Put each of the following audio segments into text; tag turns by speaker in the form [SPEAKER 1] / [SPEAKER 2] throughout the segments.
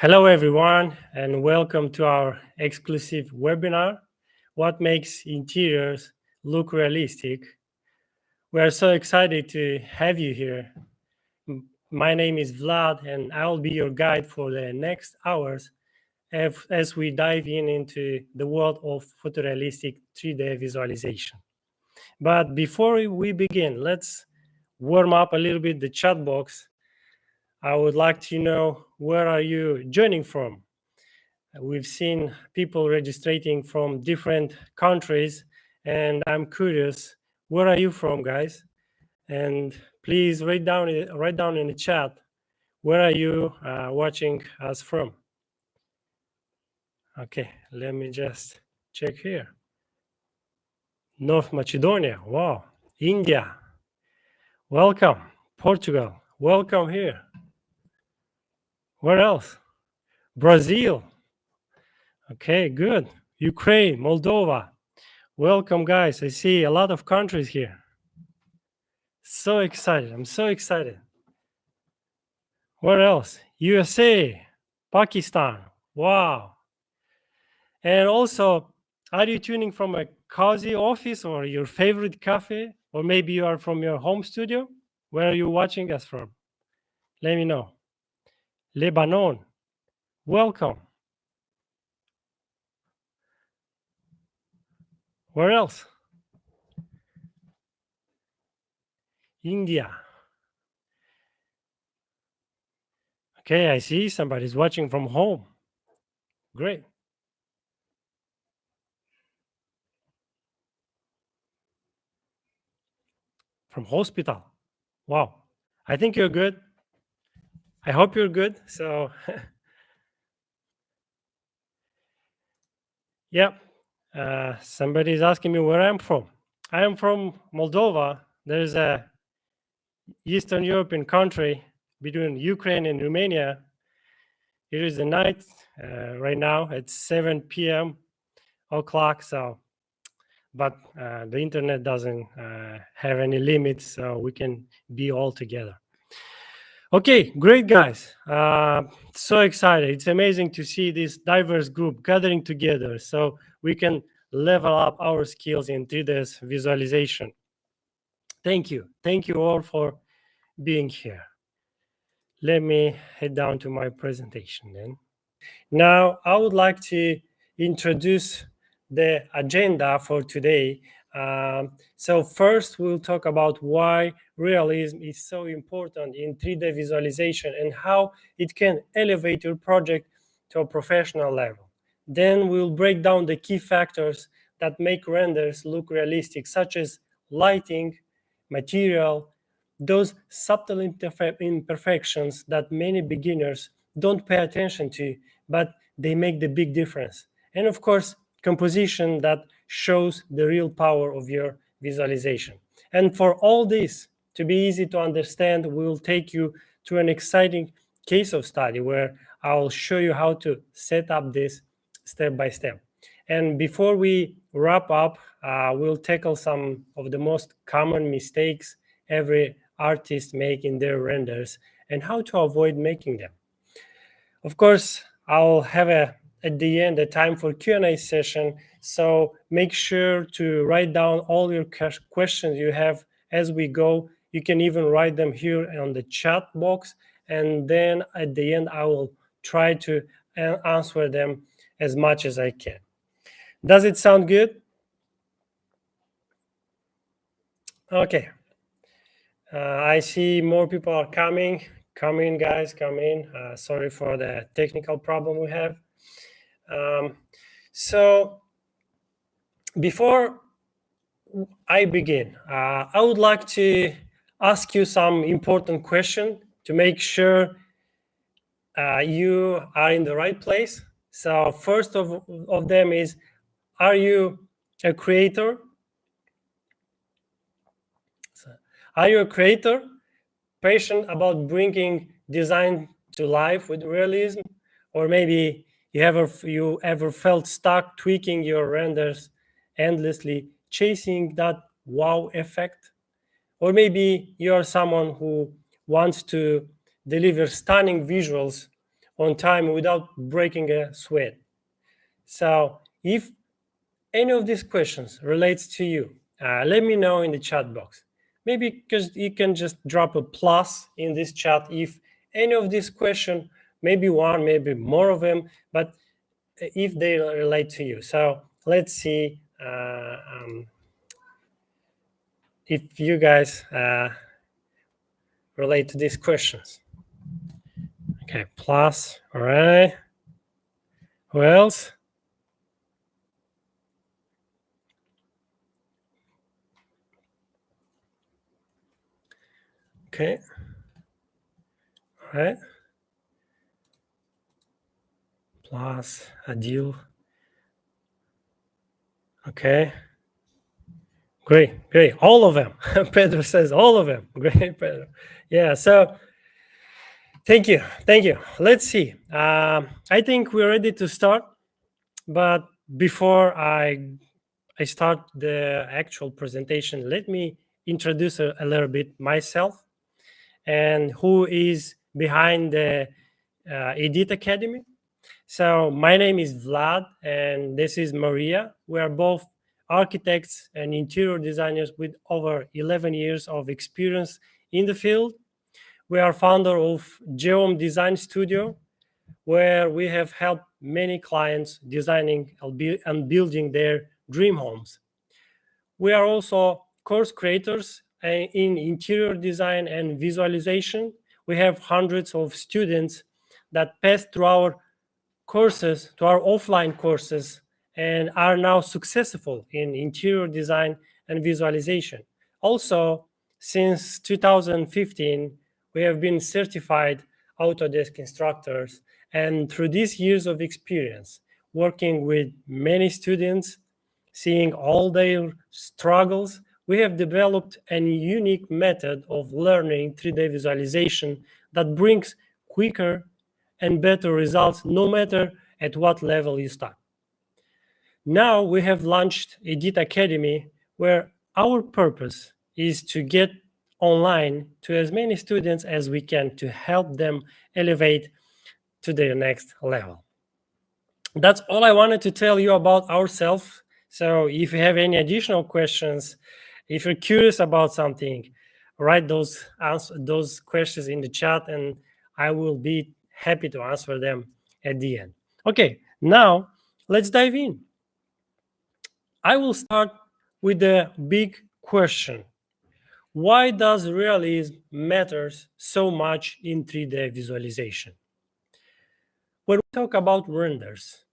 [SPEAKER 1] Hello, everyone, and welcome to our exclusive webinar, What Makes Interiors Look Realistic? We are so excited to have you here. My name is Vlad, and I'll be your guide for the next hours as we dive into the world of photorealistic 3D visualization. But before we begin, let's warm up a little bit the chat box. I would like to know, where are you joining from? We've seen people registering from different countries, and I'm curious, where are you from, guys? And please write down in the chat, where are you watching us from? Okay, let me just check here. North Macedonia, wow. India, welcome. Portugal, welcome here. Where else? Brazil. Okay, good. Ukraine, Moldova. Welcome, guys. I see a lot of countries here. So excited. I'm so excited. Where else? USA, Pakistan. Wow. And also, are you tuning from a cozy office or your favorite cafe? Or maybe you are from your home studio? Where are you watching us from? Let me know. Lebanon. Welcome. Where else? India. Okay, I see somebody's watching from home. Great. From hospital. Wow. I think you're good. I hope you're good. So, yeah. Somebody is asking me where I'm from. I am from Moldova. There's a Eastern European country between Ukraine and Romania. It is the night right now. It's 7 p.m. o'clock. So, but the internet doesn't have any limits, so we can be all together. Okay, great, guys. So excited. It's amazing to see this diverse group gathering together so we can level up our skills in 3D visualization. Thank you. Thank you all for being here. Let me head down to my presentation then. Now, I would like to introduce the agenda for today. So first, we'll talk about why realism is so important in 3D visualization and how it can elevate your project to a professional level. Then we'll break down the key factors that make renders look realistic, such as lighting, material, those subtle imperfections that many beginners don't pay attention to, but they make the big difference. And of course, composition that shows the real power of your visualization. And for all this to be easy to understand, we will take you to an exciting case of study where I will show you how to set up this step by step. And before we wrap up, we'll tackle some of the most common mistakes every artist make in their renders and how to avoid making them. Of course, I'll have at the end a time for Q&A session, so make sure to write down all your questions you have as we go. You can even write them here on the chat box, and then at the end I will try to answer them as much as I can. Does it sound good? Okay. I see more people are coming. Come in, guys, come in. Sorry for the technical problem we have. So before I begin, I would like to ask you some important question to make sure you are in the right place. So first of them is, are you a creator? So, are you a creator, passionate about bringing design to life with realism? Or maybe you ever felt stuck tweaking your renders endlessly, chasing that wow effect? Or maybe you are someone who wants to deliver stunning visuals on time without breaking a sweat. So if any of these questions relates to you, let me know in the chat box. Maybe because you can just drop a plus in this chat if any of these questions, maybe one, maybe more of them, but if they relate to you. So let's see if you guys relate to these questions. Okay, plus, all right. Who else? Okay, all right. Plus, Adil. Okay. Great. All of them. Pedro says all of them. Great, Pedro. Yeah, so thank you. Let's see. I think we're ready to start, but before I start the actual presentation, let me introduce a little bit myself and who is behind the Edit Academy. So my name is Vlad, and this is Maria. We are both architects and interior designers with over 11 years of experience in the field. We are founder of Geom Design Studio, where we have helped many clients designing and building their dream homes. We are also course creators in interior design and visualization. We have hundreds of students that pass through our courses, to our offline courses, and are now successful in interior design and visualization. Also, since 2015, we have been certified Autodesk instructors, and through these years of experience, working with many students, seeing all their struggles, we have developed a unique method of learning 3D visualization that brings quicker and better results no matter at what level you start. Now we have launched Edit Academy, where our purpose is to get online to as many students as we can to help them elevate to their next level. That's all I wanted to tell you about ourselves. So if you have any additional questions, if you're curious about something, write those questions in the chat, and I will be happy to answer them at the end. Okay, now let's dive in. I will start with the big question. Why does realism matters so much in 3D visualization? When we talk about renders,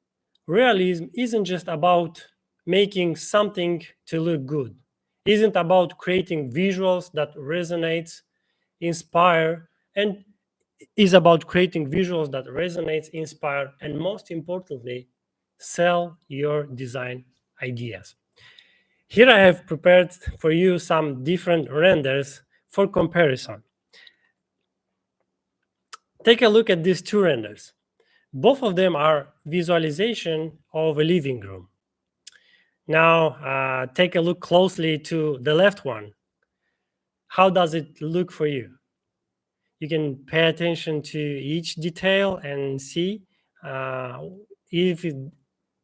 [SPEAKER 1] realism isn't just about making something to look good. Isn't about creating visuals that resonates, inspire, and is about creating visuals that resonates, inspire, and most importantly, sell your design ideas. Here I have prepared for you some different renders for comparison. Take a look at these two renders. Both of them are visualization of a living room. Now, take a look closely to the left one. How does it look for you? You can pay attention to each detail and see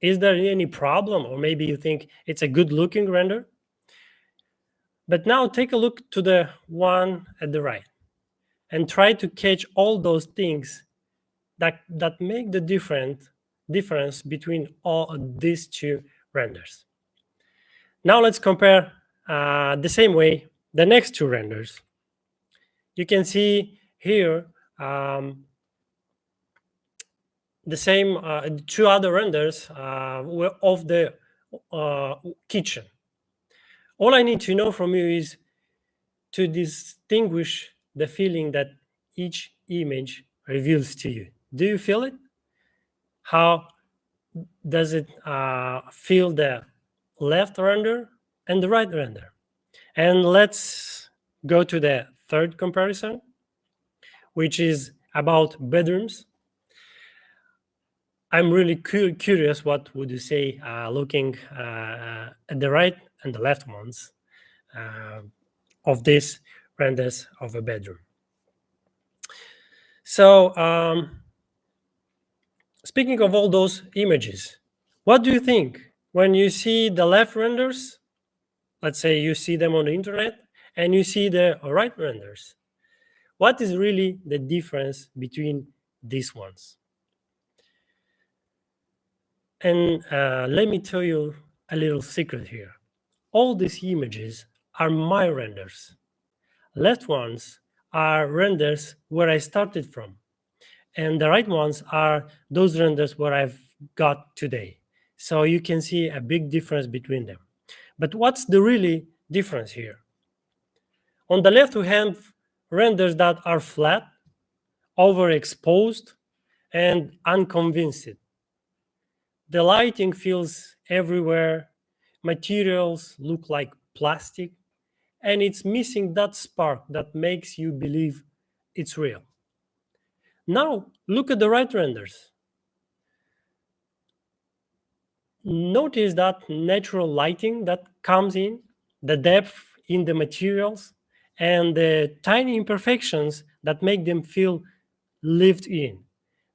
[SPEAKER 1] is there any problem, or maybe you think it's a good looking render. But now take a look to the one at the right and try to catch all those things that make the difference between all these two renders. Now let's compare the same way the next two renders. You can see here the same two other renders of the kitchen. All I need to know from you is to distinguish the feeling that each image reveals to you. Do you feel it? How does it feel the left render and the right render? And let's go to the third comparison, which is about bedrooms. I'm really curious, what would you say looking at the right and the left ones of these renders of a bedroom. So Speaking of all those images, what do you think when you see the left renders? Let's say you see them on the internet and you see the right renders. What is really the difference between these ones? And let me tell you a little secret here. All these images are my renders. Left ones are renders where I started from. And the right ones are those renders where I've got today. So you can see a big difference between them. But what's the really difference here? On the left, we have renders that are flat, overexposed, and unconvincing. The lighting feels everywhere, materials look like plastic, and it's missing that spark that makes you believe it's real. Now, look at the right renders. Notice that natural lighting that comes in, the depth in the materials, and the tiny imperfections that make them feel lived in.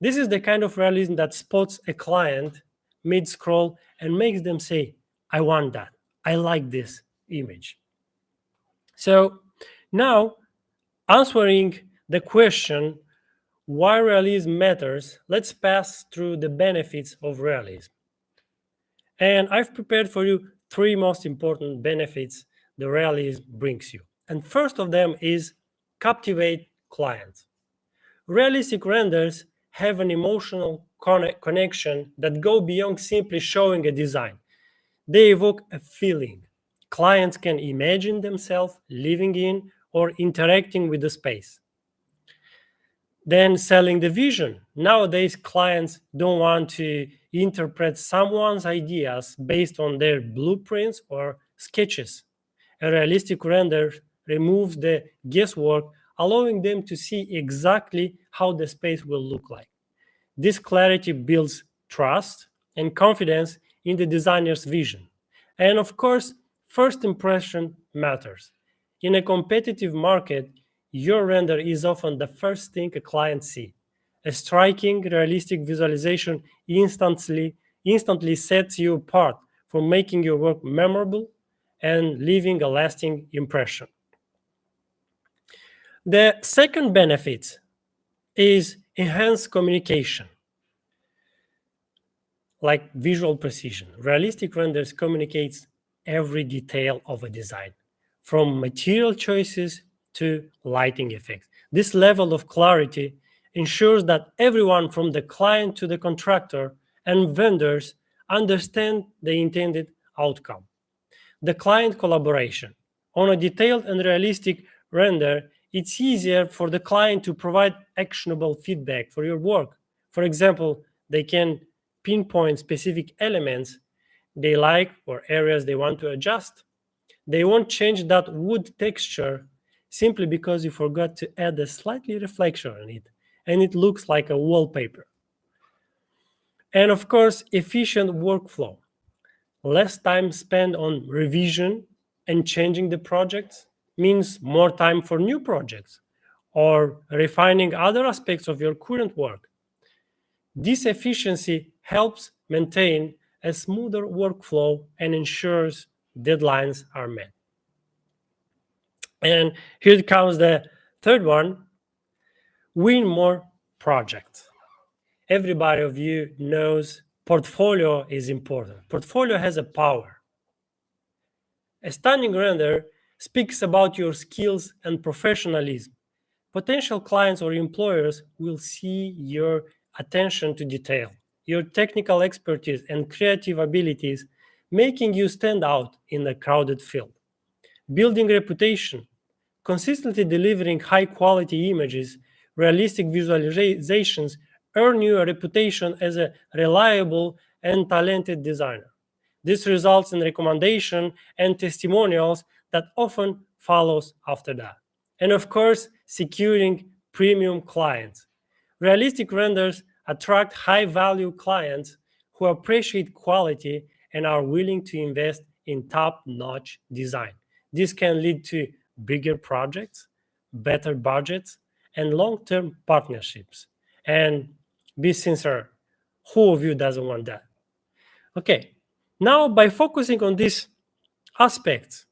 [SPEAKER 1] This is the kind of realism that spots a client mid-scroll and makes them say, I want that. I like this image. So now, answering the question why realism matters, let's pass through the benefits of realism. And I've prepared for you three most important benefits the realism brings you. And first of them is captivate clients. Realistic renders have an emotional connection that go beyond simply showing a design. They evoke a feeling. Clients can imagine themselves living in or interacting with the space. Then selling the vision. Nowadays, clients don't want to interpret someone's ideas based on their blueprints or sketches. A realistic render removes the guesswork, allowing them to see exactly how the space will look like. This clarity builds trust and confidence in the designer's vision. And of course, first impression matters. In a competitive market, your render is often the first thing a client sees. A striking, realistic visualization instantly sets you apart for making your work memorable and leaving a lasting impression. The second benefit is enhanced communication, like visual precision. Realistic renders communicates every detail of a design, from material choices to lighting effects. This level of clarity ensures that everyone from the client to the contractor and vendors understand the intended outcome. The client collaboration. On a detailed and realistic render, it's easier for the client to provide actionable feedback for your work. For example, they can pinpoint specific elements they like or areas they want to adjust. They won't change that wood texture simply because you forgot to add a slightly reflection on it and it looks like a wallpaper. And of course, efficient workflow. Less time spent on revision and changing the projects means more time for new projects or refining other aspects of your current work. This efficiency helps maintain a smoother workflow and ensures deadlines are met. And here comes the third one, win more projects. Everybody of you knows portfolio is important. Portfolio has a power. A stunning render speaks about your skills and professionalism. Potential clients or employers will see your attention to detail, your technical expertise, and creative abilities, making you stand out in a crowded field. Building reputation, consistently delivering high quality images, realistic visualizations earn you a reputation as a reliable and talented designer. This results in recommendation and testimonials that often follows after that. And of course, securing premium clients. Realistic renders attract high-value clients who appreciate quality and are willing to invest in top-notch design. This can lead to bigger projects, better budgets, and long-term partnerships. And be sincere, Who of you doesn't want that? Okay, now by focusing on these aspects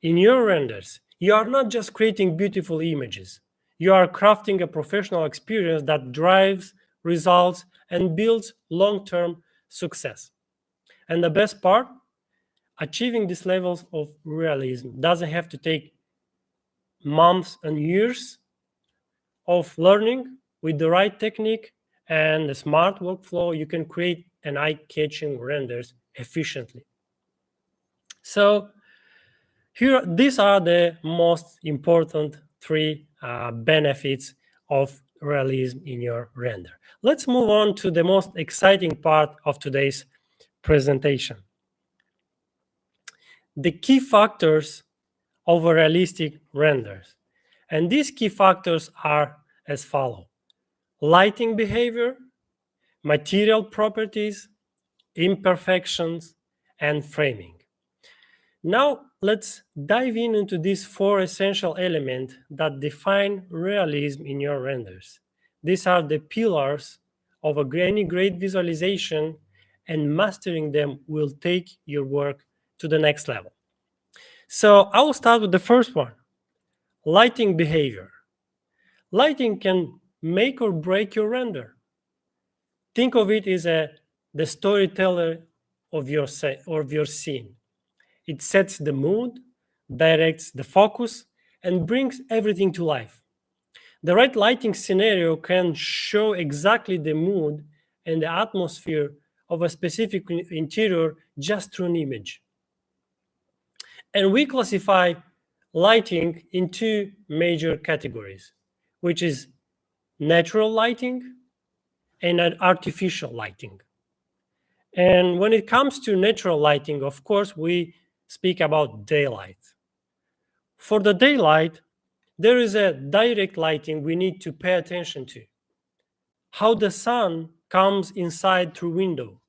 [SPEAKER 1] in your renders, you are not just creating beautiful images. You are crafting a professional experience that drives results and builds long-term success. And the best part, achieving these levels of realism doesn't have to take months and years of learning. With the right technique and a smart workflow, you can create an eye-catching renders efficiently. So here, these are the most important three benefits of realism in your render. Let's move on to the most exciting part of today's presentation. The key factors of a realistic renders. And these key factors are as follows: lighting behavior, material properties, imperfections, and framing. Now let's dive into these four essential elements that define realism in your renders. These are the pillars of any great visualization, and mastering them will take your work to the next level. So I will start with the first one: lighting behavior. Lighting can make or break your render. Think of it as the storyteller of your scene. It sets the mood, directs the focus, and brings everything to life. The right lighting scenario can show exactly the mood and the atmosphere of a specific interior just through an image. And we classify lighting in two major categories, which is natural lighting and artificial lighting. And when it comes to natural lighting, of course, we speak about daylight. For the daylight, there is a direct lighting we need to pay attention to. How the sun comes inside through window.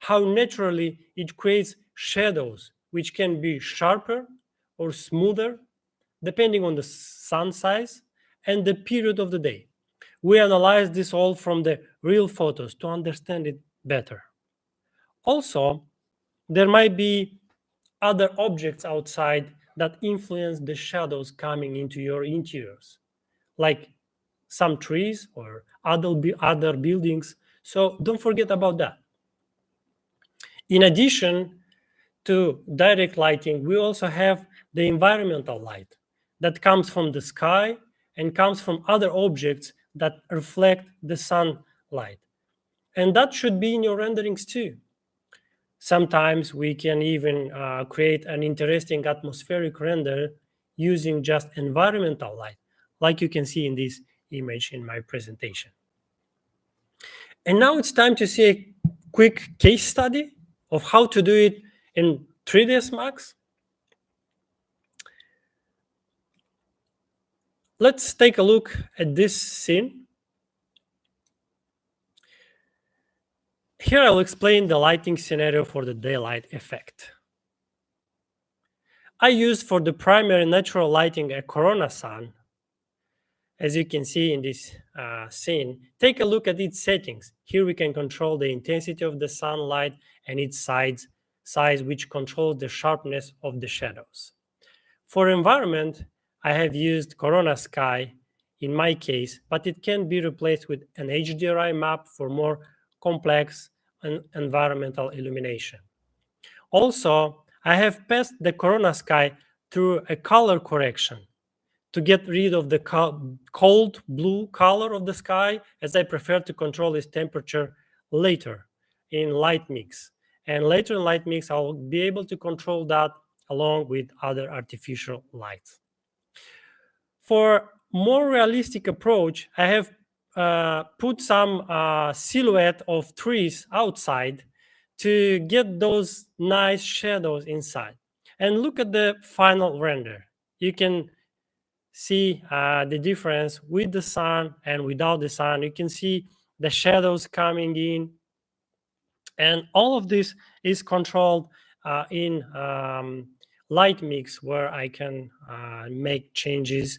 [SPEAKER 1] How naturally it creates shadows, which can be sharper or smoother, depending on the sun size and the period of the day. We analyze this all from the real photos to understand it better. Also, there might be other objects outside that influence the shadows coming into your interiors, like some trees or other buildings. So don't forget about that. In addition to direct lighting, we also have the environmental light that comes from the sky and comes from other objects that reflect the sunlight. And that should be in your renderings too. Sometimes we can even create an interesting atmospheric render using just environmental light, like you can see in this image in my presentation. And now it's time to see a quick case study of how to do it in 3ds Max. Let's take a look at this scene. Here I'll explain the lighting scenario for the daylight effect. I used for the primary natural lighting a Corona sun. As you can see in this scene, take a look at its settings. Here we can control the intensity of the sunlight and its size, which controls the sharpness of the shadows. For environment, I have used Corona Sky in my case, but it can be replaced with an HDRI map for more complex and environmental illumination. Also, I have passed the Corona Sky through a color correction to get rid of the cold blue color of the sky, as I prefer to control its temperature later in light mix. And later in light mix, I'll be able to control that along with other artificial lights. For more realistic approach, I have put some silhouette of trees outside to get those nice shadows inside. And look at the final render. You can see the difference with the sun and without the sun. You can see the shadows coming in, and all of this is controlled in light mix, where I can make changes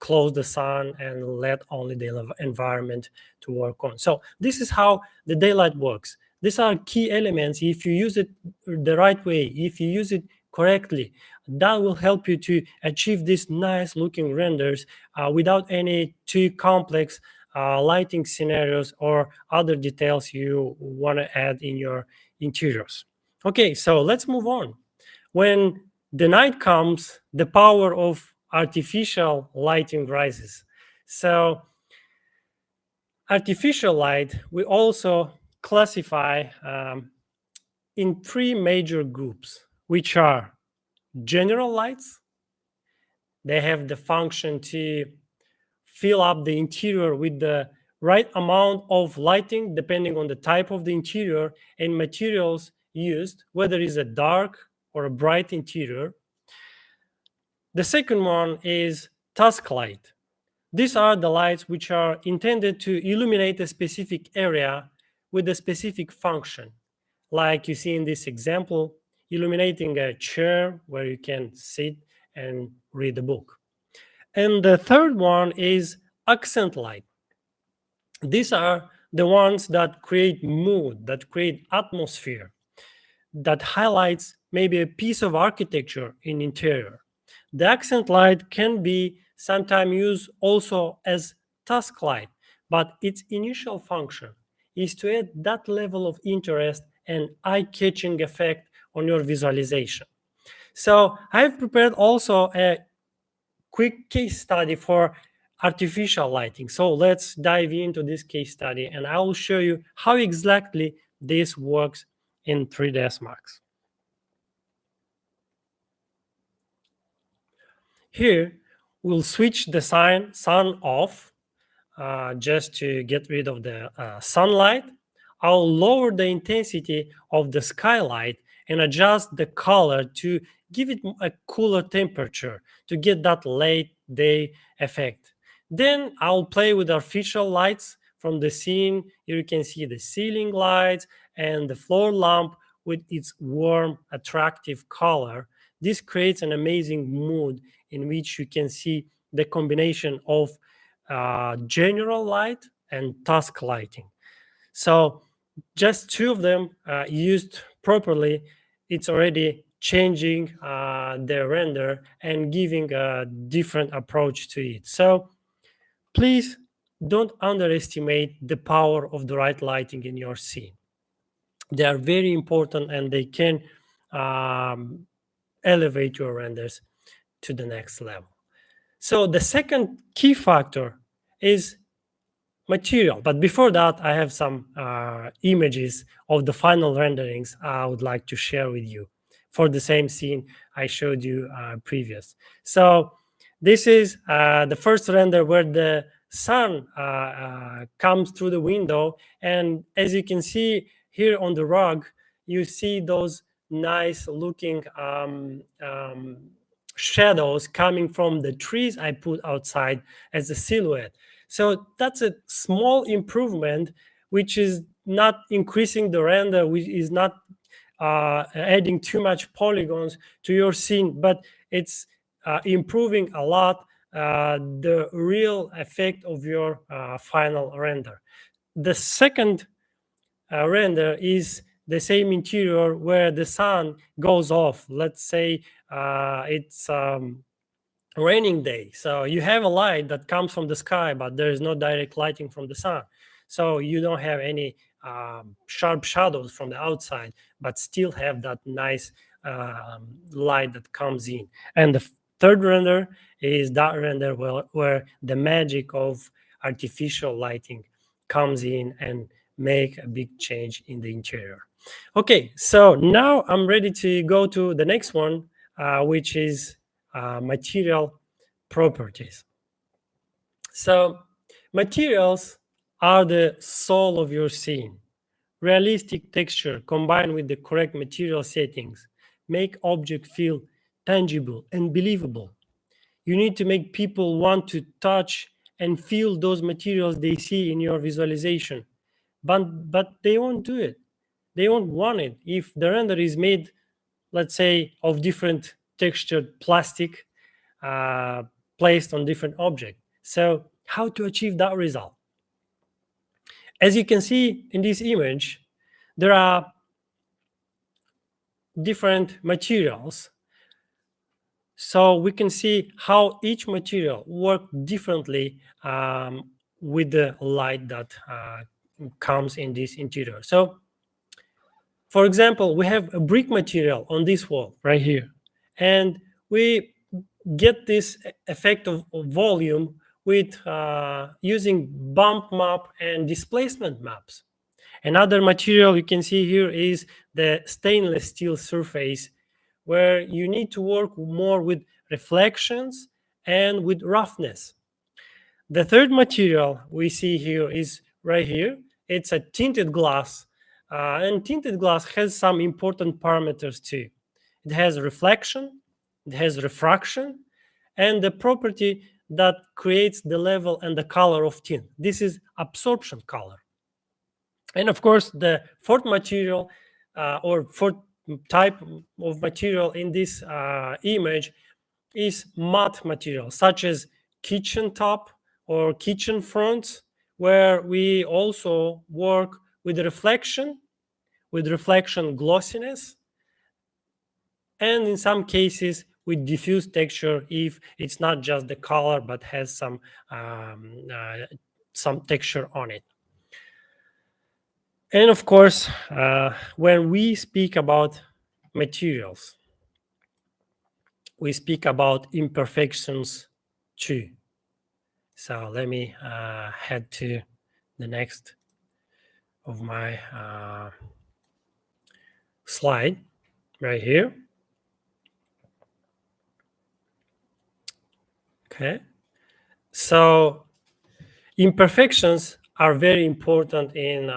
[SPEAKER 1] close the sun and let only the environment to work on. So this is how the daylight works. These are key elements. If you use it the right way, if you use it correctly, that will help you to achieve these nice looking renders without any too complex lighting scenarios or other details you want to add in your interiors. Okay, so let's move on. When the night comes, the power of artificial lighting rises. So artificial light we also classify in three major groups, which are general lights. They have the function to fill up the interior with the right amount of lighting depending on the type of the interior and materials used, whether it's a dark or a bright interior. The second one is task light. These are the lights which are intended to illuminate a specific area with a specific function. Like you see in this example, illuminating a chair where you can sit and read a book. And the third one is accent light. These are the ones that create mood, that create atmosphere, that highlights maybe a piece of architecture in interior. The accent light can be sometimes used also as task light, but its initial function is to add that level of interest and eye-catching effect on your visualization. So I've prepared also a quick case study for artificial lighting. So let's dive into this case study and I will show you how exactly this works in 3ds Max. Here, we'll switch the sun off just to get rid of the sunlight. I'll lower the intensity of the skylight and adjust the color to give it a cooler temperature to get that late day effect. Then I'll play with artificial lights from the scene. Here you can see the ceiling lights and the floor lamp with its warm, attractive color. This creates an amazing mood in which you can see the combination of general light and task lighting. So just two of them used properly, it's already changing the render and giving a different approach to it. So please don't underestimate the power of the right lighting in your scene. They are very important and they can elevate your renders to the next level. So the second key factor is material. But before that, I have some images of the final renderings I would like to share with you for the same scene I showed you previous. So this is the first render where the sun comes through the window. And as you can see here on the rug, you see those nice looking shadows coming from the trees I put outside as a silhouette. So that's a small improvement, which is not increasing the render, which is not adding too much polygons to your scene, but it's improving a lot the real effect of your final render. The second render is the same interior where the sun goes off. Let's say it's raining day. So you have a light that comes from the sky, but there is no direct lighting from the sun. So you don't have any sharp shadows from the outside, but still have that nice light that comes in. And the third render is that render where the magic of artificial lighting comes in and make a big change in the interior. Okay, so now I'm ready to go to the next one, which is material properties. So materials are the soul of your scene. Realistic texture combined with the correct material settings make object feel tangible and believable. You need to make people want to touch and feel those materials they see in your visualization, but they won't do it. They won't want it if the render is made, let's say, of different textured plastic placed on different objects. So how to achieve that result? As you can see in this image, there are different materials. So we can see how each material works differently with the light that comes in this interior. So for example, we have a brick material on this wall right here, and we get this effect of volume with using bump map and displacement maps. Another material you can see here is the stainless steel surface, where you need to work more with reflections and with roughness. The third material we see here is right here. It's a tinted glass, and tinted glass has some important parameters too. It has reflection, it has refraction, and the property that creates the level and the color of tint. This is absorption color. And of course, the fourth material or fourth type of material in this image is matte material, such as kitchen top or kitchen fronts, where we also work with reflection glossiness, and in some cases with diffuse texture if it's not just the color but has some texture on it. And of course, when we speak about materials, we speak about imperfections too. So let me head to the next of my slide right here. Okay. So imperfections are very important in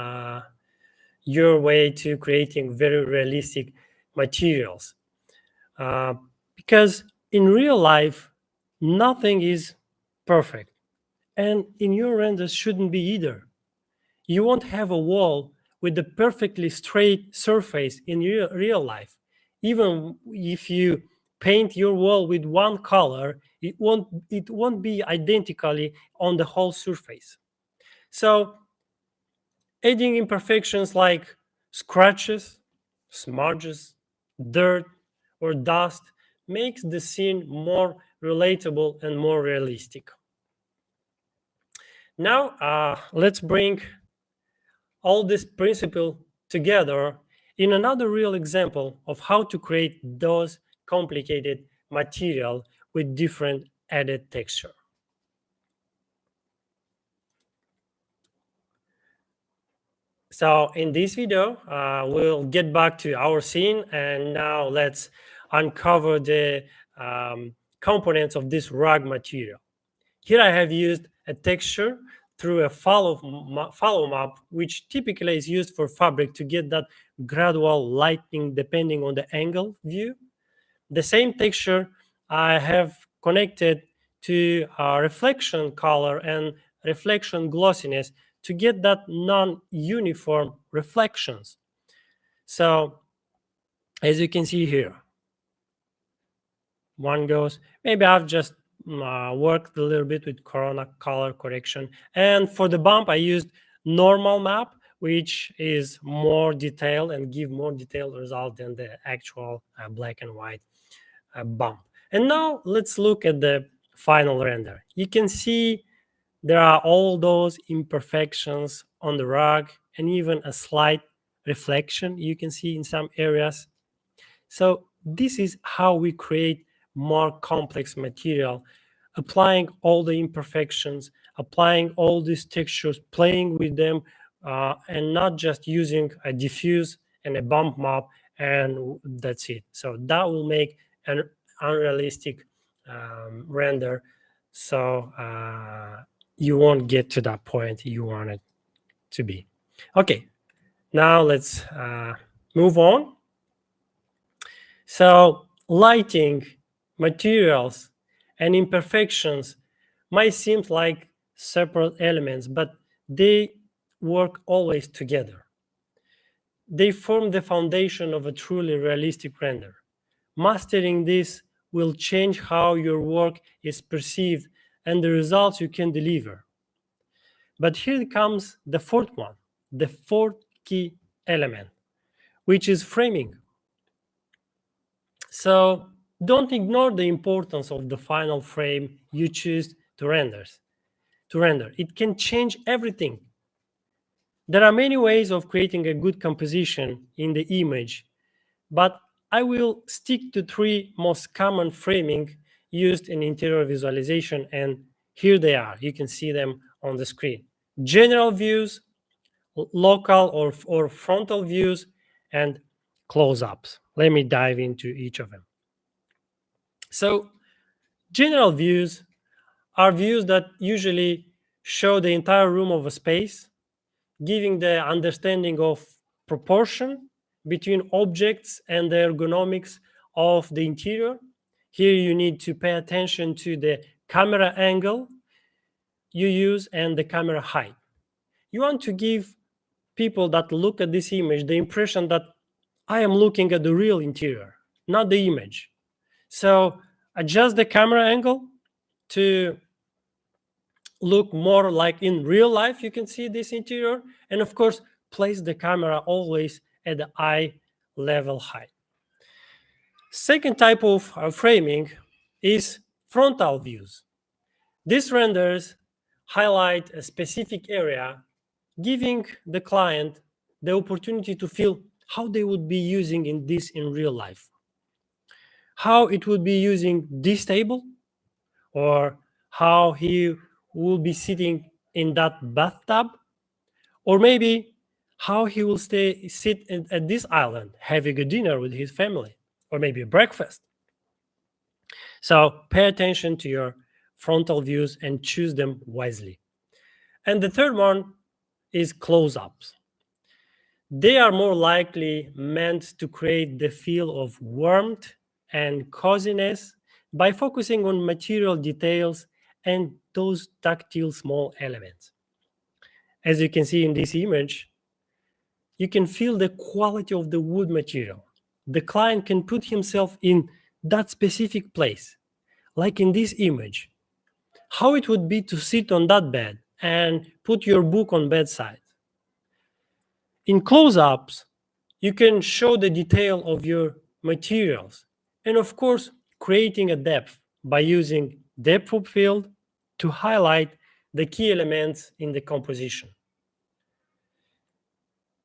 [SPEAKER 1] your way to creating very realistic materials. Because in real life, nothing is perfect. And in your renders shouldn't be either. You won't have a wall with a perfectly straight surface in real life. Even if you paint your wall with one color, it won't be identically on the whole surface. So adding imperfections like scratches, smudges, dirt, or dust makes the scene more relatable and more realistic. Now, let's bring all this principle together in another real example of how to create those complicated material with different added texture. So in this video, we'll get back to our scene, and now let's uncover the components of this rug material. Here I have used a texture through a follow map, which typically is used for fabric to get that gradual lighting depending on the angle view. The same texture I have connected to reflection color and reflection glossiness to get that non-uniform reflections. So as you can see here, one goes, maybe I've just worked a little bit with Corona color correction. And for the bump, I used normal map, which is more detailed and give more detailed result than the actual black and white bump. And now let's look at the final render. You can see there are all those imperfections on the rug and even a slight reflection you can see in some areas. So this is how we create more complex material, applying all the imperfections, applying all these textures, playing with them, and not just using a diffuse and a bump map, and that's it. So that will make an unrealistic render. So you won't get to that point you want it to be. Okay, now let's move on. So lighting, materials, and imperfections might seem like separate elements, but they work always together. They form the foundation of a truly realistic render. Mastering this will change how your work is perceived and the results you can deliver. But here comes the fourth one, the fourth key element, which is framing. So don't ignore the importance of the final frame you choose to render. It can change everything. There are many ways of creating a good composition in the image, but I will stick to three most common framing used in interior visualization, and here they are. You can see them on the screen. General views, local or frontal views, and close-ups. Let me dive into each of them. So general views are views that usually show the entire room of a space, giving the understanding of proportion between objects and the ergonomics of the interior. Here you need to pay attention to the camera angle you use and the camera height. You want to give people that look at this image the impression that I am looking at the real interior, not the image. So adjust the camera angle to look more like in real life you can see this interior, and of course place the camera always at the eye level height. Second type of framing is frontal views. These renders highlight a specific area, giving the client the opportunity to feel how they would be using in real life, how it would be using this table, or how he will be sitting in that bathtub, or maybe how he will sit at this island having a dinner with his family, or maybe a breakfast. So pay attention to your frontal views and choose them wisely. And the third one is close-ups. They are more likely meant to create the feel of warmth and coziness by focusing on material details and those tactile small elements. As you can see in this image, you can feel the quality of the wood material. The client can put himself in that specific place, like in this image. How it would be to sit on that bed and put your book on bedside. In close-ups, you can show the detail of your materials, and of course, creating a depth by using depth of field to highlight the key elements in the composition.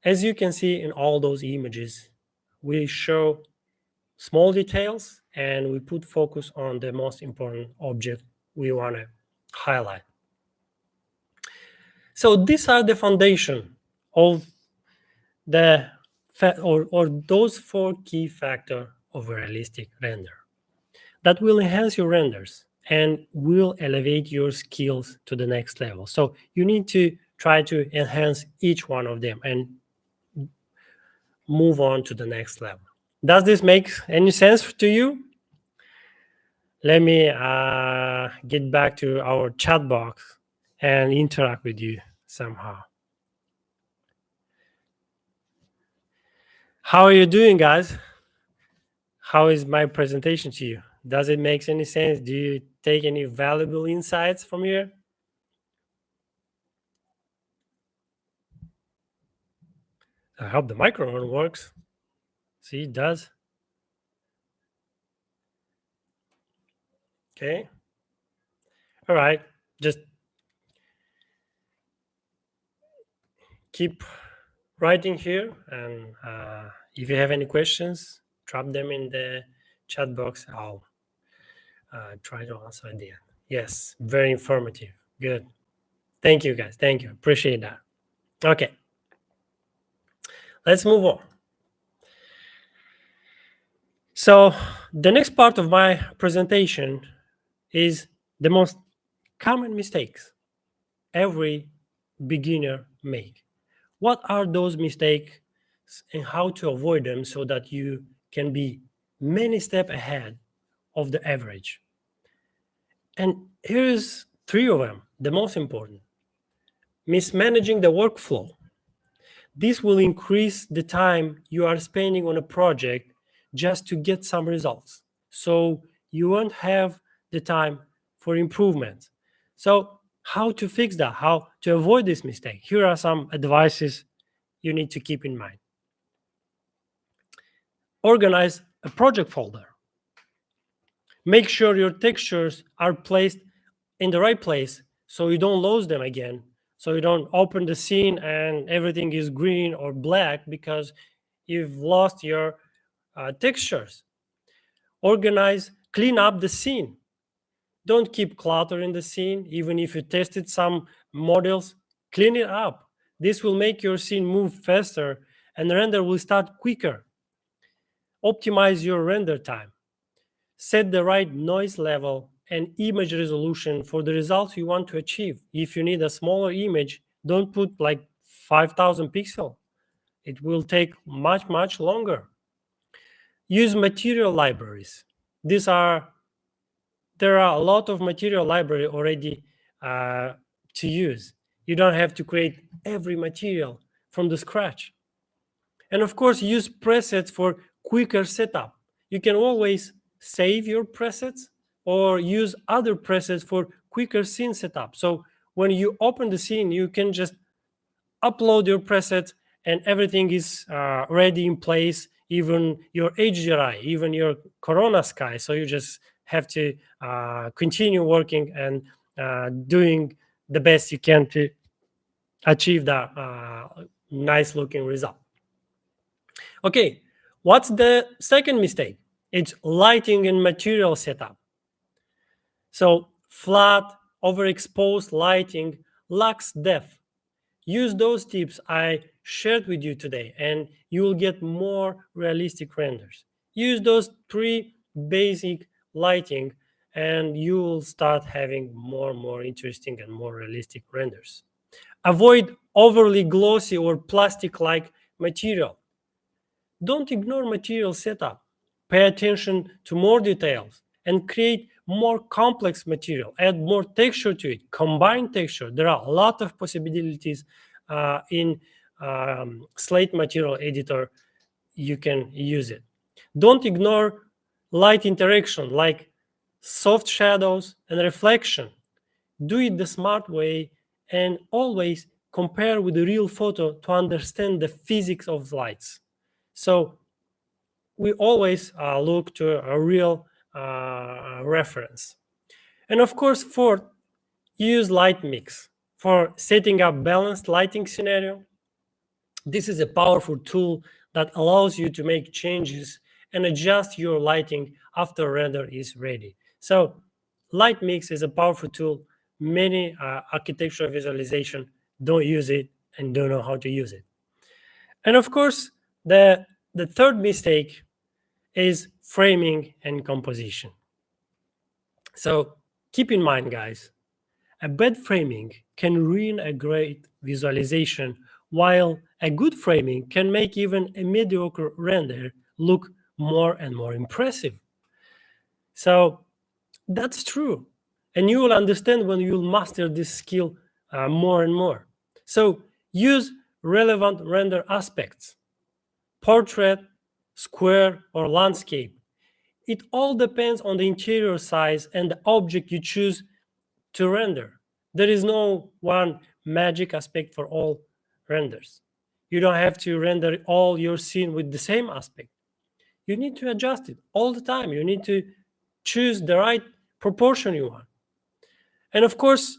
[SPEAKER 1] As you can see in all those images, we show small details and we put focus on the most important object we want to highlight. So these are the foundation of the or those four key factors of a realistic render that will enhance your renders and will elevate your skills to the next level. So you need to try to enhance each one of them and move on to the next level. Does this make any sense to you? Let me get back to our chat box and interact with you somehow. How are you doing, guys? How is my presentation to you? Does it make any sense? Do you take any valuable insights from here? I hope the microphone works. See, it does. Okay. All right. Just keep writing here. And if you have any questions, drop them in the chat box. I'll try to answer at the end. Yes, very informative. Good. Thank you, guys. Thank you. Appreciate that. Okay. Let's move on. So the next part of my presentation is the most common mistakes every beginner make. What are those mistakes and how to avoid them so that you can be many steps ahead of the average? And here's three of them, the most important. Mismanaging the workflow. This will increase the time you are spending on a project just to get some results. So you won't have the time for improvement. So how to fix that? How to avoid this mistake? Here are some advices you need to keep in mind. Organize a project folder. Make sure your textures are placed in the right place so you don't lose them again. So you don't open the scene and everything is green or black because you've lost your textures. Organize, clean up the scene. Don't keep clutter in the scene. Even if you tested some models, clean it up. This will make your scene move faster and the render will start quicker. Optimize your render time. Set the right noise level and image resolution for the results you want to achieve. If you need a smaller image, don't put like 5,000 pixels. It will take much longer. Use material libraries. There are a lot of material library already to use. You don't have to create every material from the scratch. And of course, use presets for quicker setup. You can always save your presets or use other presets for quicker scene setup. So when you open the scene, you can just upload your presets and everything is ready in place, even your HDRI, even your Corona sky. So you just have to continue working and doing the best you can to achieve that nice looking result. Okay, what's the second mistake? It's lighting and material setup. So flat, overexposed lighting lacks depth. Use those tips I shared with you today and you will get more realistic renders. Use those 3 basic lighting and you will start having more interesting and more realistic renders. Avoid overly glossy or plastic-like material. Don't ignore material setup. Pay attention to more details and create more complex material. Add more texture to it. Combine texture. There are a lot of possibilities in Slate Material Editor. You can use it. Don't ignore light interaction like soft shadows and reflection. Do it the smart way and always compare with the real photo to understand the physics of lights. So we always look to a real reference. And of course, fourth, use light mix for setting up balanced lighting scenario. This is a powerful tool that allows you to make changes and adjust your lighting after render is ready. So light mix is a powerful tool. Many architectural visualization don't use it and don't know how to use it. And of course, the third mistake is framing and composition. So keep in mind, guys, a bad framing can ruin a great visualization, while a good framing can make even a mediocre render look more and more impressive. So that's true. And you will understand when you'll master this skill more and more. So use relevant render aspects, portrait, square, or landscape. It all depends on the interior size and the object you choose to render. There is no one magic aspect for all renders. You don't have to render all your scene with the same aspect. You need to adjust it all the time. You need to choose the right proportion you want. And of course,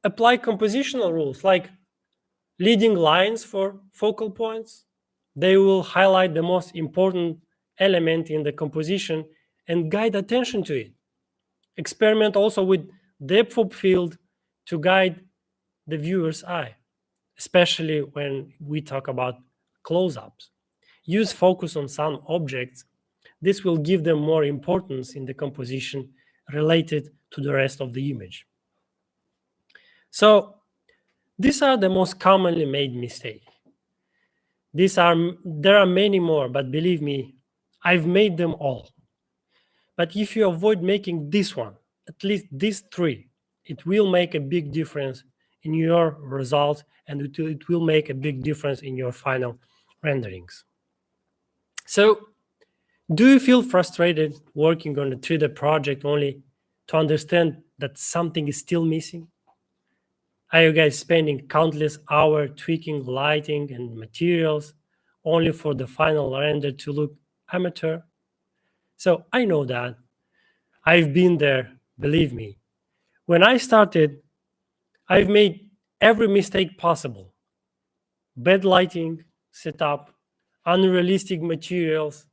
[SPEAKER 1] apply compositional rules like leading lines for focal points. They will highlight the most important element in the composition and guide attention to it. Experiment also with depth of field to guide the viewer's eye, especially when we talk about close-ups. Use focus on some objects. This will give them more importance in the composition related to the rest of the image. So these are the most commonly made mistakes. There are many more, but believe me, I've made them all. But if you avoid making this one, at least these 3, it will make a big difference in your results and it will make a big difference in your final renderings. So Do you feel frustrated working on a 3D project only to understand that something is still missing? Are you guys spending countless hours tweaking lighting and materials only for the final render to look amateur? So I know that. I've been there, believe me. When I started, I've made every mistake possible. Bad lighting, setup, unrealistic materials,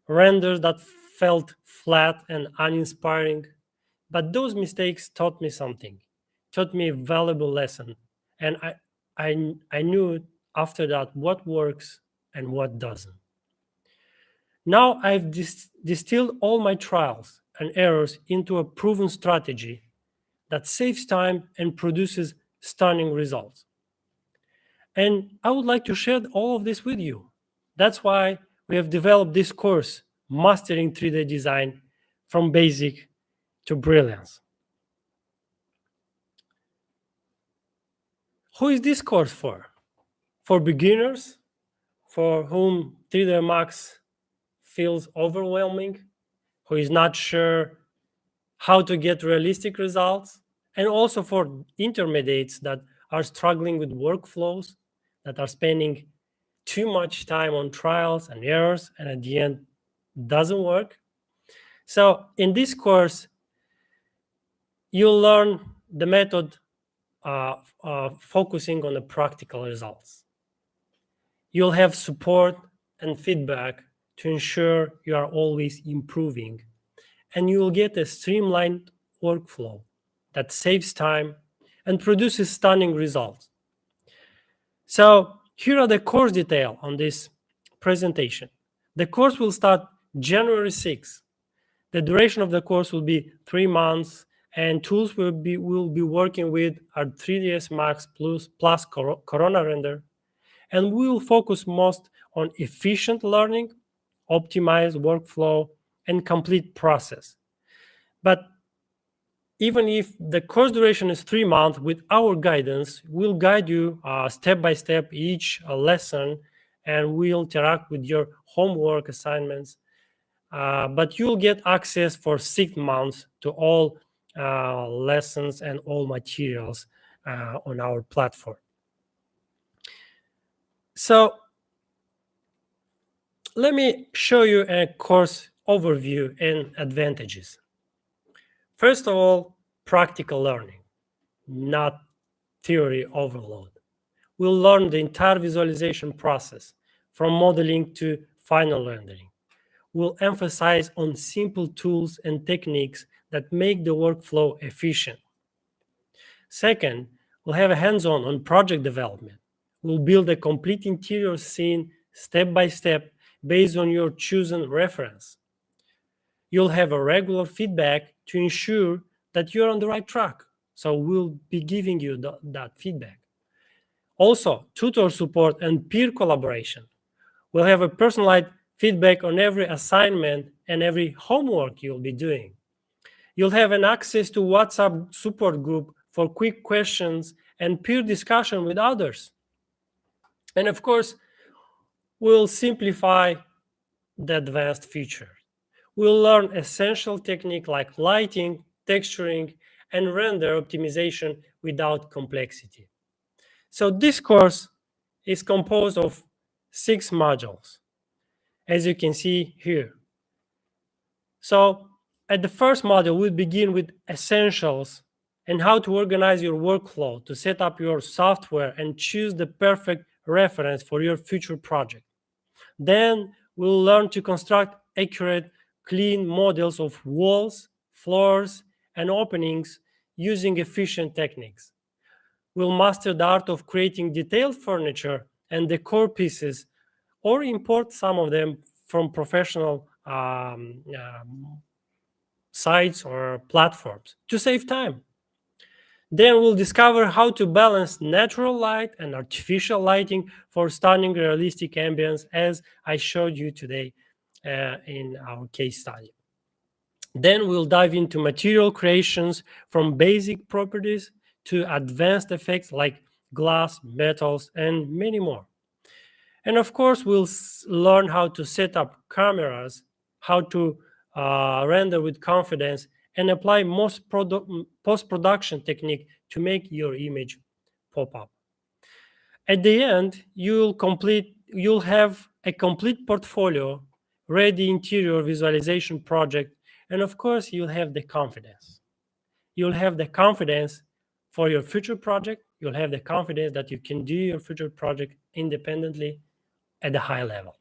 [SPEAKER 1] renders that felt flat and uninspiring. But those mistakes taught me something, taught me a valuable lesson. And I knew after that what works and what doesn't. Now I've distilled all my trials and errors into a proven strategy that saves time and produces stunning results. And I would like to share all of this with you. That's why we have developed this course, Mastering 3D Design from Basic to Brilliance. Who is this course for? For beginners, for whom 3D Max feels overwhelming, who is not sure how to get realistic results, and also for intermediates that are struggling with workflows, that are spending too much time on trials and errors, and at the end doesn't work. So in this course, you'll learn the method focusing on the practical results. You'll have support and feedback to ensure you are always improving, and you will get a streamlined workflow that saves time and produces stunning results. So here are the course details on this presentation. The course will start January 6th. The duration of the course will be 3 months, and tools we'll be working with are 3ds Max plus Corona Render, and we will focus most on efficient learning, optimized workflow, and complete process. But even if the course duration is 3 months, with our guidance, we'll guide you step by step each lesson, and we'll interact with your homework assignments. But you'll get access for 6 months to all lessons and all materials on our platform. So let me show you a course overview and advantages. First of all, practical learning, not theory overload. We'll learn the entire visualization process from modeling to final rendering. We'll emphasize on simple tools and techniques that make the workflow efficient. Second, we'll have a hands-on on project development. We'll build a complete interior scene step by step based on your chosen reference. You'll have a regular feedback to ensure that you're on the right track. So we'll be giving you that feedback. Also, tutor support and peer collaboration. We'll have a personalized feedback on every assignment and every homework you'll be doing. You'll have an access to WhatsApp support group for quick questions and peer discussion with others. And of course, we'll simplify the advanced feature. We'll learn essential techniques like lighting, texturing, and render optimization without complexity. So this course is composed of 6 modules, as you can see here. So at the first module, we'll begin with essentials and how to organize your workflow to set up your software and choose the perfect reference for your future project. Then we'll learn to construct accurate, clean models of walls, floors, and openings using efficient techniques. We'll master the art of creating detailed furniture and decor pieces, or import some of them from professional sites or platforms to save time. Then we'll discover how to balance natural light and artificial lighting for stunning realistic ambience, as I showed you today in our case study. Then we'll dive into material creations from basic properties to advanced effects like glass, metals, and many more. And of course, we'll learn how to set up cameras how to render with confidence, and apply most post-production technique to make your image pop up. At the end, you'll have a complete portfolio, ready interior visualization project, and of course, you'll have the confidence. You'll have the confidence for your future project. You'll have the confidence that you can do your future project independently at a high level.